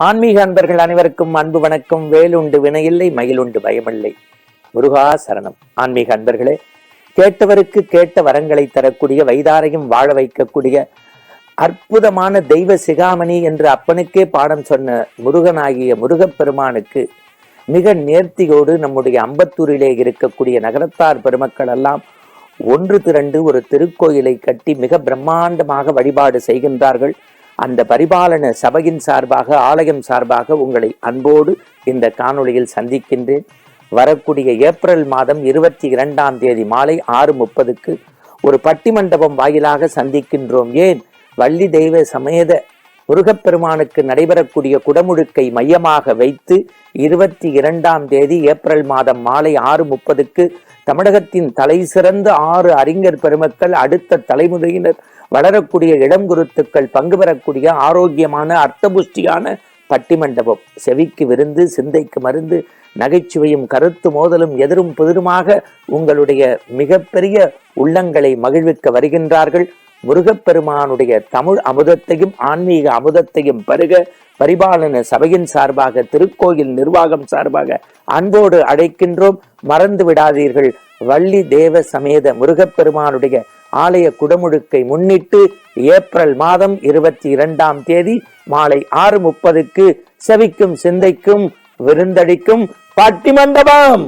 ஆன்மீக அன்பர்கள் அனைவருக்கும் அன்பு வணக்கம். வேலுண்டு வினையில்லை, மயிலுண்டு பயமில்லை. முருகா சரணம். ஆன்மீக அன்பர்களே, கேட்டவருக்கு கேட்ட வரங்களை தரக்கூடிய, வைதாரையும் வாழ வைக்கக்கூடிய அற்புதமான தெய்வ சிகாமணி என்று அப்பனுக்கே பாடம் சொன்ன முருகனாகிய முருகப்பெருமானுக்கு மிக நேர்த்தியோடு நம்முடைய அம்பத்தூரிலே இருக்கக்கூடிய நகரத்தார் பெருமக்கள் எல்லாம் ஒன்று திரண்டு ஒரு திருக்கோயிலை கட்டி மிக பிரம்மாண்டமாக வழிபாடு செய்கின்றார்கள். அந்த பரிபாலன சபையின் சார்பாக, ஆலயம் சார்பாக உங்களை அன்போடு இந்த காணொளியில் சந்திக்கின்றேன். வரக்கூடிய ஏப்ரல் மாதம் 22 மாலை 6:30 ஒரு பட்டிமண்டபம் வாயிலாக சந்திக்கின்றோம். ஏன்? வள்ளி தெய்வ சமேத முருகப்பெருமானுக்கு நடைபெறக்கூடிய குடமுழுக்கை மையமாக வைத்து 22 ஏப்ரல் மாதம் மாலை 6:30 தமிழகத்தின் தலை சிறந்த 6 அறிஞர் பெருமக்கள், அடுத்த தலைமுறையினர், வளரக்கூடிய இளம் குருத்துக்கள் பங்கு பெறக்கூடிய ஆரோக்கியமான அர்த்தபுஷ்டியான பட்டிமண்டபம். செவிக்கு விருந்து, சிந்தைக்கு மருந்து, நகைச்சுவையும் கருத்து மோதலும் எதிரும் புதிருமாக உங்களுடைய மிகப்பெரிய உள்ளங்களை மகிழ்விக்க வருகின்றார்கள். முருகப்பெருமானுடைய தமிழ் அமுதத்தையும் ஆன்மீக அமுதத்தையும் பருக பரிபாலன சபையின் சார்பாக, திருக்கோயில் நிர்வாகம் சார்பாக அன்போடு அழைக்கின்றோம். மறந்து விடாதீர்கள். வள்ளி தேவ சமேத முருகப்பெருமானுடைய ஆலய குடமுழுக்கை முன்னிட்டு ஏப்ரல் மாதம் 22 மாலை 6:30 செவிக்கும் சிந்தைக்கும் விருந்தளிக்கும் பட்டிமண்டபம்.